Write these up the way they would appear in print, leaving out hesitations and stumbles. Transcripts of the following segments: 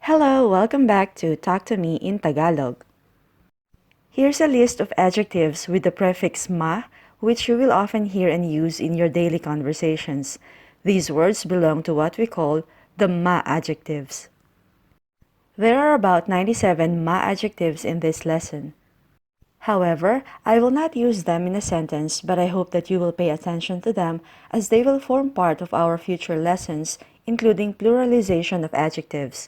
Hello, welcome back to Talk to Me in Tagalog. Here's a list of adjectives with the prefix ma, which you will often hear and use in your daily conversations. These words belong to what we call the ma adjectives. There are about 97 ma adjectives in this lesson. However, I will not use them in a sentence, but I hope that you will pay attention to them as they will form part of our future lessons, including pluralization of adjectives.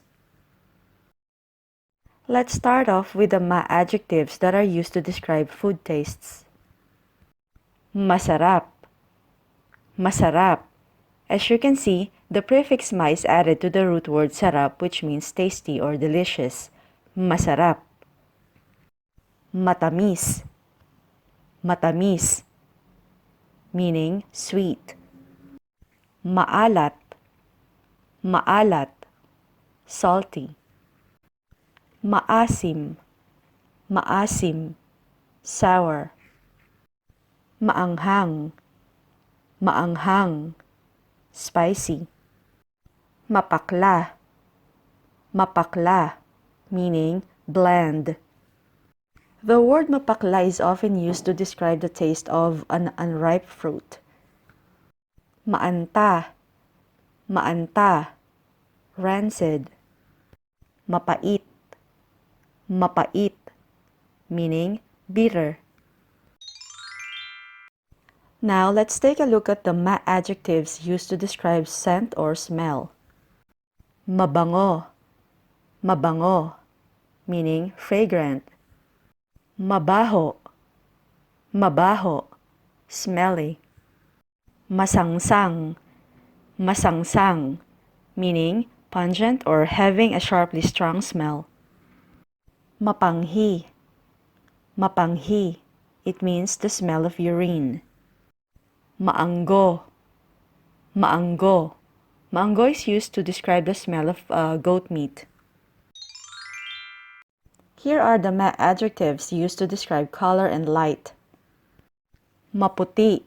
Let's start off with the ma adjectives that are used to describe food tastes. Masarap. Masarap. As you can see, the prefix ma is added to the root word sarap, which means tasty or delicious. Masarap. Matamis. Matamis, meaning sweet. Maalat. Maalat, salty. Maasim. Maasim, sour. Maanghang. Maanghang, spicy. Mapakla. Mapakla, meaning bland. The word mapakla is often used to describe the taste of an unripe fruit. Maanta. Maanta, rancid. Mapait. Mapait, meaning bitter. Now, let's take a look at the ma adjectives used to describe scent or smell. Mabango. Mabango, meaning fragrant. Mabaho. Mabaho, smelly. Masangsang. Masangsang, meaning pungent or having a sharply strong smell. Mapanghi. Mapanghi, it means the smell of urine. Maanggo. Maanggo. Maanggo is used to describe the smell of goat meat. Here are the ma adjectives used to describe color and light. Maputi.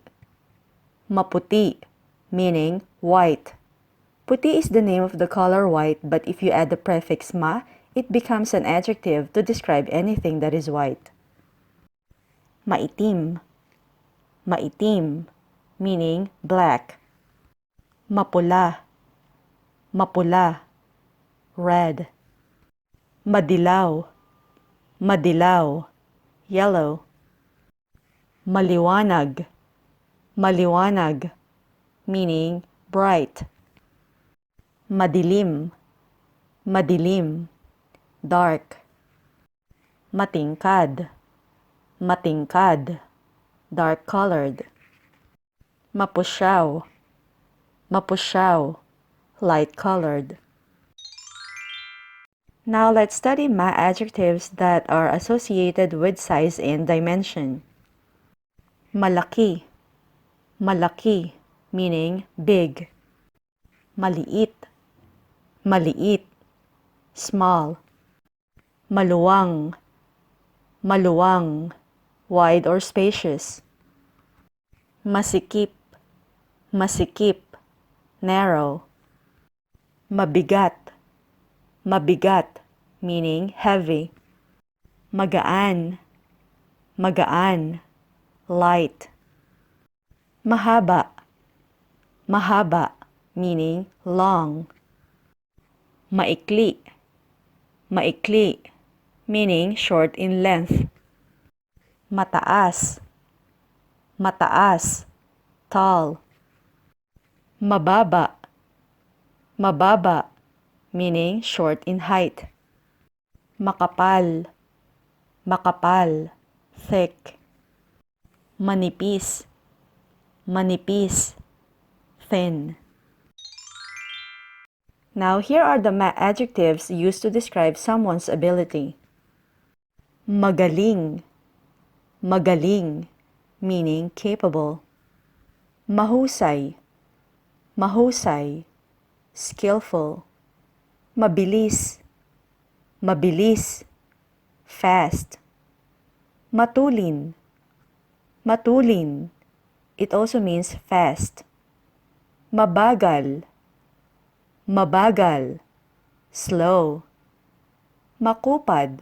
Maputi, meaning white. Puti is the name of the color white, but if you add the prefix ma, it becomes an adjective to describe anything that is white. Maitim. Maitim, meaning black. Mapula. Mapula, red. Madilaw. Madilaw, yellow. Maliwanag. Maliwanag, meaning bright. Madilim. Madilim, dark. Matingkad. Matingkad, dark-colored. Mapusyaw. Mapusyaw, light-colored. Now let's study ma adjectives that are associated with size and dimension. Malaki. Malaki, meaning big. Maliit. Maliit, small. Maluwang. Maluwang, wide or spacious. Masikip. Masikip, narrow. Mabigat. Mabigat, meaning heavy. Magaan. Magaan, light. Mahaba. Mahaba, meaning long. Maikli. Maikli, meaning short in length. Mataas. Mataas, tall. Mababa. Mababa, meaning short in height. Makapal. Makapal, thick. Manipis. Manipis, thin. Now here are the ma adjectives used to describe someone's ability. Magaling. Magaling, meaning capable. Mahusay. Mahusay, skillful. Mabilis. Mabilis, fast. Matulin. Matulin, it also means fast. Mabagal. Mabagal, slow. Makupad,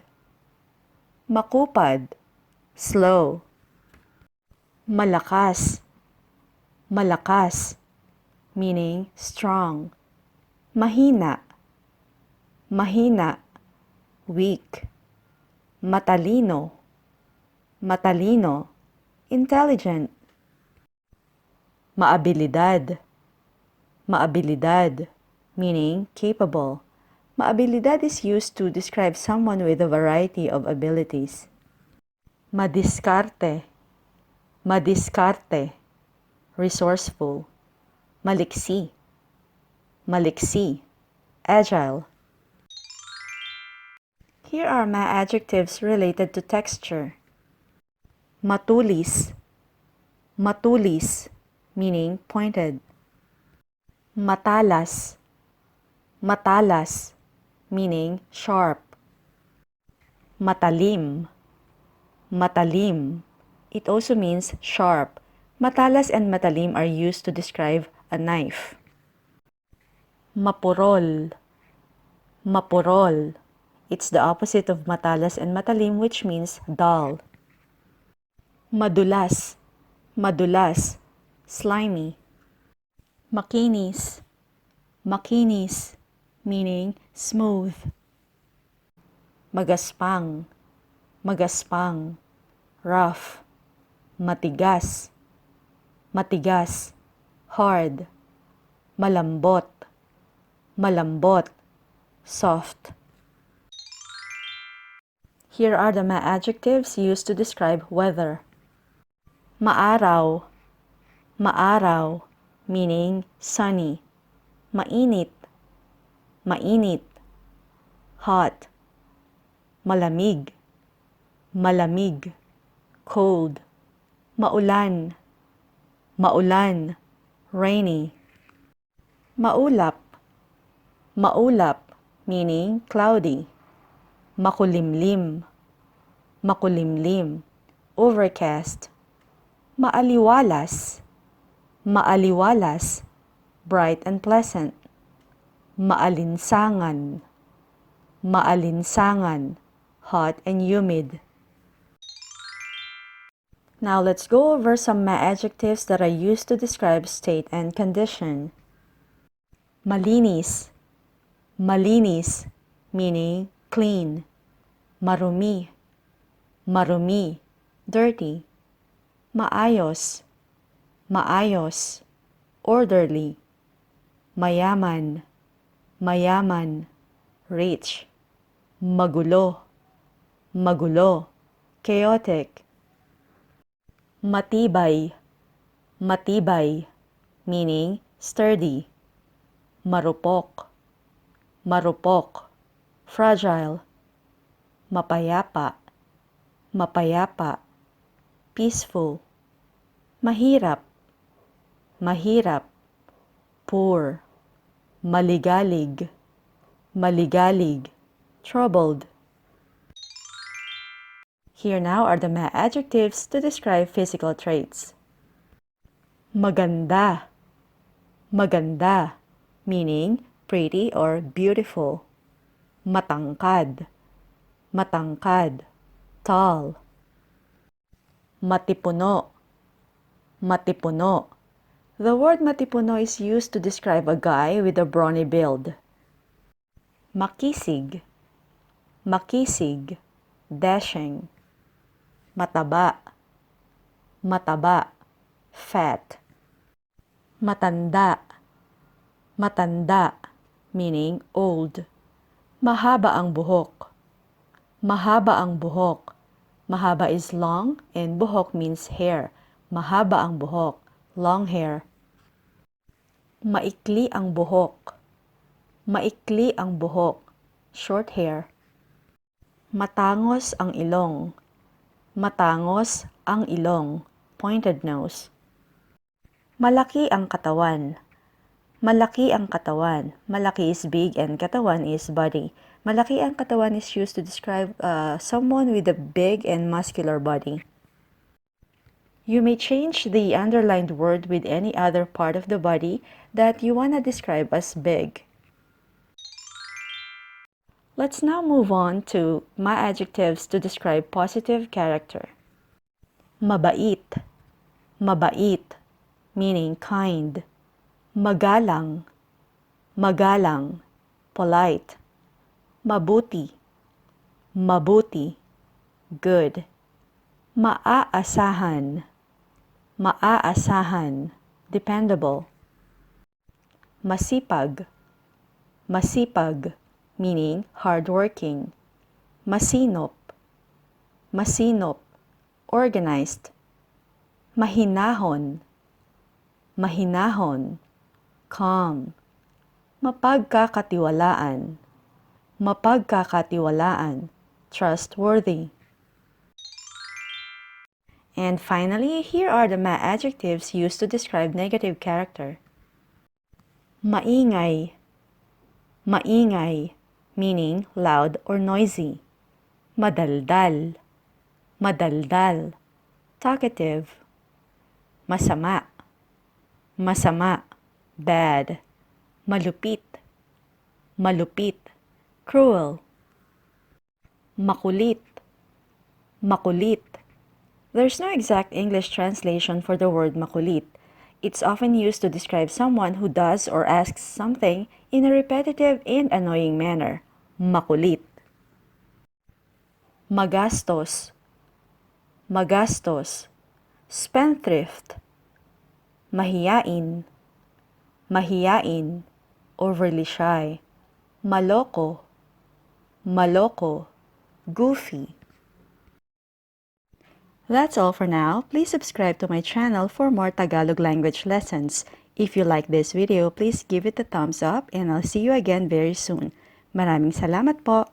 makupad, slow. Malakas, malakas, meaning strong. Mahina, mahina, weak. Matalino, matalino, intelligent. Maabilidad, maabilidad, meaning capable. Maabilidad is used to describe someone with a variety of abilities. Madiskarte, madiskarte, resourceful. Maliksi, maliksi, agile. Here are my adjectives related to texture. Matulis, matulis, meaning pointed. Matalas, matalas, meaning sharp. Matalim, matalim. It also means sharp. Matalas and matalim are used to describe a knife. Mapurol, mapurol. It's the opposite of matalas and matalim, which means dull. Madulas, madulas, slimy. Makinis, makinis, meaning smooth. Magaspang, magaspang, rough. Matigas, matigas, hard. Malambot, malambot, soft. Here are the mga adjectives used to describe weather. Maaraw, maaraw, meaning sunny. Mainit, mainit, hot. Malamig, malamig, cold. Maulan, maulan, rainy. Maulap, maulap, meaning cloudy. Makulimlim, makulimlim, overcast. Maaliwalas, maaliwalas, bright and pleasant. Maalinsangan, maalinsangan, hot and humid. Now let's go over some adjectives that are used to describe state and condition. Malinis, malinis, meaning clean. Marumi, marumi, dirty. Maayos, maayos, orderly. Mayaman, mayaman, rich. Magulo, magulo, chaotic. Matibay, matibay, meaning sturdy. Marupok, marupok, fragile. Mapayapa, mapayapa, peaceful. Mahirap, mahirap, poor. Maligalig, maligalig, troubled. Here now are the mga adjectives to describe physical traits. Maganda, maganda, meaning pretty or beautiful. Matangkad, matangkad, tall. Matipuno, matipuno. The word matipuno is used to describe a guy with a brawny build. Makisig, makisig, dashing. Mataba, mataba, fat. Matanda, matanda, meaning old. Mahaba ang buhok, mahaba ang buhok. Mahaba is long and buhok means hair. Mahaba ang buhok, long hair. Maikli ang buhok, maikli ang buhok, short hair. Matangos ang ilong, matangos ang ilong, pointed nose. Malaki ang katawan, malaki ang katawan. Malaki is big and katawan is body. Malaki ang katawan is used to describe someone with a big and muscular body. You may change the underlined word with any other part of the body that you want to describe as big. Let's now move on to my adjectives to describe positive character. Mabait. Mabait, meaning kind. Magalang. Magalang, polite. Mabuti. Mabuti, good. Maaasahan. Maaasahan, dependable. Masipag. Masipag, meaning hardworking. Masinop. Masinop, organized. Mahinahon. Mahinahon, calm. Mapagkakatiwalaan. Mapagkakatiwalaan, trustworthy. And finally, here are the adjectives used to describe negative character. Maingay. Maingay, meaning loud or noisy. Madaldal. Madaldal, talkative. Masama. Masama, bad. Malupit. Malupit, cruel. Makulit. Makulit. There's no exact English translation for the word makulit. It's often used to describe someone who does or asks something in a repetitive and annoying manner. Makulit. Magastos. Magastos, spendthrift. Mahiyain. Mahiyain, overly shy. Maloko. Maloko, goofy. That's all for now. Please subscribe to my channel for more Tagalog language lessons. If you like this video, please give it a thumbs up and I'll see you again very soon. Maraming salamat po!